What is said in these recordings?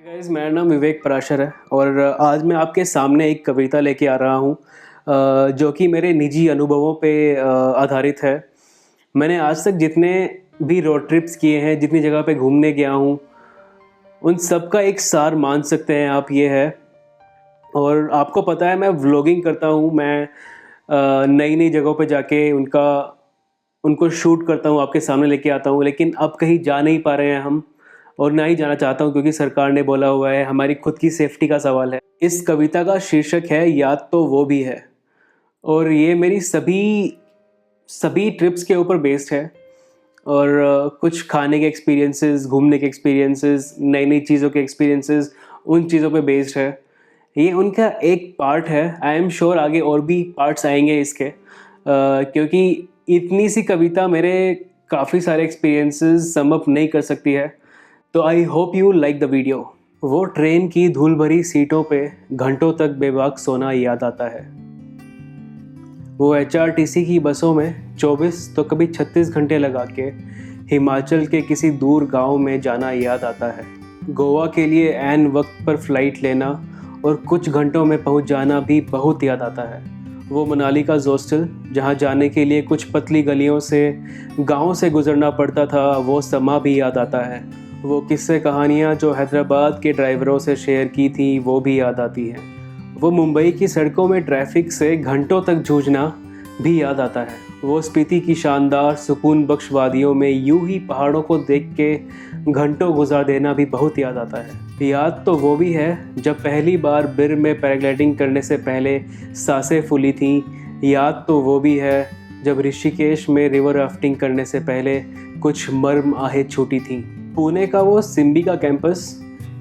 Guys, मेरा नाम विवेक पराशर है और आज मैं आपके सामने एक कविता लेके आ रहा हूँ जो कि मेरे निजी अनुभवों पे आधारित है। मैंने आज तक जितने भी रोड ट्रिप्स किए हैं, जितनी जगह पे घूमने गया हूँ, उन सब का एक सार मान सकते हैं आप ये है। और आपको पता है मैं व्लॉगिंग करता हूँ, मैं नई-नई जगहों पे जाके उनको शूट करता हूँ, आपके सामने लेके आता हूँ, लेकिन अब कहीं जा नहीं पा रहे हैं हम और ना ही जाना चाहता हूँ क्योंकि सरकार ने बोला हुआ है, हमारी खुद की सेफ्टी का सवाल है। इस कविता का शीर्षक है याद तो वो भी है और ये मेरी सभी सभी ट्रिप्स के ऊपर बेस्ड है और कुछ खाने के एक्सपीरियंसेस, घूमने के एक्सपीरियंसेस, नई-नई चीज़ों के एक्सपीरियंसेस, उन चीज़ों पे बेस्ड है। ये उनका एक पार्ट है। आई एम श्योर आगे और भी पार्ट्स आएँगे इसके क्योंकि इतनी सी कविता मेरे काफ़ी सारे एक्सपीरियंसेस सम अप नहीं कर सकती है। तो I hope you like the video. वो ट्रेन की धूल भरी सीटों पे घंटों तक बेबाक सोना याद आता है। वो एचआरटीसी की बसों में 24 तो कभी 36 घंटे लगा के हिमाचल के किसी दूर गांव में जाना याद आता है। गोवा के लिए ऐन वक्त पर फ्लाइट लेना और कुछ घंटों में पहुंच जाना भी बहुत याद आता है। वो मनाली का हॉस्टल जहां जाने के लिए कुछ पतली गलियों से गांव से गुजरना पड़ता था, वो समा भी याद आता है। वो किस्से कहानियाँ जो हैदराबाद के ड्राइवरों से शेयर की थी, वो भी याद आती हैं। वो मुंबई की सड़कों में ट्रैफिक से घंटों तक जूझना भी याद आता है। वो स्पीति की शानदार सुकून बख्श वादियों में यूं ही पहाड़ों को देख के घंटों गुजार देना भी बहुत याद आता है। याद तो वो भी है जब पहली बार बिर में पैराग्लाइडिंग करने से पहले सांसें फूली थीं। याद तो वो भी है जब ऋषिकेश में रिवर राफ्टिंग करने से पहले कुछ मर्म आहें छूटी थीं। पुणे का वो सिम्बी का कैंपस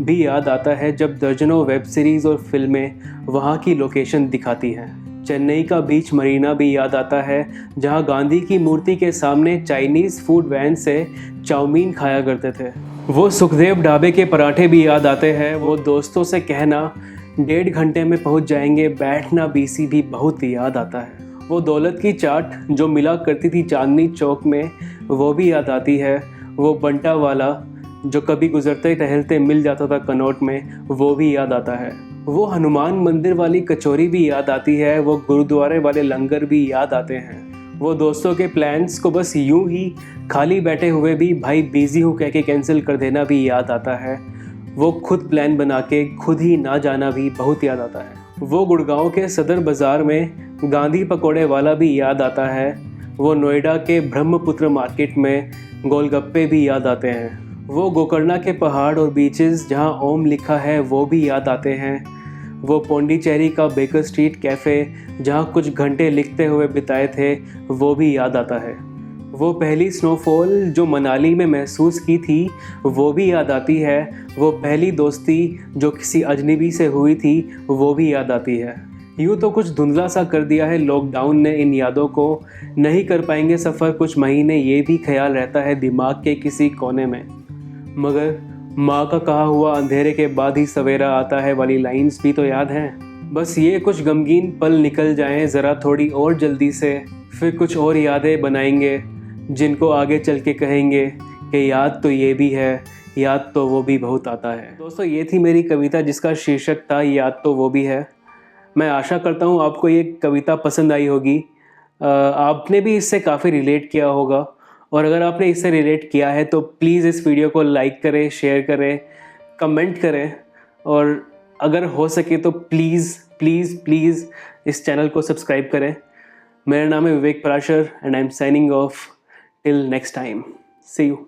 भी याद आता है जब दर्जनों वेब सीरीज़ और फिल्में वहाँ की लोकेशन दिखाती हैं। चेन्नई का बीच मरीना भी याद आता है जहाँ गांधी की मूर्ति के सामने चाइनीज़ फूड वैन से चाउमीन खाया करते थे। वो सुखदेव ढाबे के पराठे भी याद आते हैं। वो दोस्तों से कहना 1.5 घंटे में पहुँच जाएंगे, बैठना बीसी भी बहुत याद आता है। वो दौलत की चाट जो मिला करती थी चांदनी चौक में, वो भी याद आती है। वो बंटा वाला जो कभी गुजरते टहलते मिल जाता था कनौट में, वो भी याद आता है। वो हनुमान मंदिर वाली कचौरी भी याद आती है। वो गुरुद्वारे वाले लंगर भी याद आते हैं। वो दोस्तों के प्लान्स को बस यूं ही खाली बैठे हुए भी भाई बिजी हूँ कह के कैंसिल कर देना भी याद आता है। वो खुद प्लान बना के खुद ही ना जाना भी बहुत याद आता है। वो गुड़गांव के सदर बाज़ार में गांधी पकौड़े वाला भी याद आता है। वो नोएडा के ब्रह्मपुत्र मार्केट में गोलगप्पे भी याद आते हैं। वो गोकर्णा के पहाड़ और बीचेस जहां ओम लिखा है, वो भी याद आते हैं। वो पौंडीचेरी का बेकर स्ट्रीट कैफ़े जहां कुछ घंटे लिखते हुए बिताए थे, वो भी याद आता है। वो पहली स्नोफॉल जो मनाली में महसूस की थी, वो भी याद आती है। वो पहली दोस्ती जो किसी अजनबी से हुई थी, वो भी याद आती है। यूँ तो कुछ धुंधला सा कर दिया है लॉकडाउन ने इन यादों को। नहीं कर पाएंगे सफ़र कुछ महीने, ये भी ख्याल रहता है दिमाग के किसी कोने में। मगर माँ का कहा हुआ अंधेरे के बाद ही सवेरा आता है वाली लाइंस भी तो याद हैं। बस ये कुछ गमगीन पल निकल जाएं ज़रा थोड़ी और जल्दी से, फिर कुछ और यादें बनाएंगे जिनको आगे चल के कहेंगे कि याद तो ये भी है, याद तो वो भी बहुत आता है। दोस्तों, ये थी मेरी कविता जिसका शीर्षक था याद तो वो भी है। मैं आशा करता हूँ आपको ये कविता पसंद आई होगी। आपने भी इससे काफ़ी रिलेट किया होगा और अगर आपने इससे रिलेट किया है तो प्लीज़ इस वीडियो को लाइक करें, शेयर करें, कमेंट करें और अगर हो सके तो प्लीज़ प्लीज़ प्लीज़ इस चैनल को सब्सक्राइब करें। मेरा नाम है Vivek Parashar and I am signing off till next time. See you.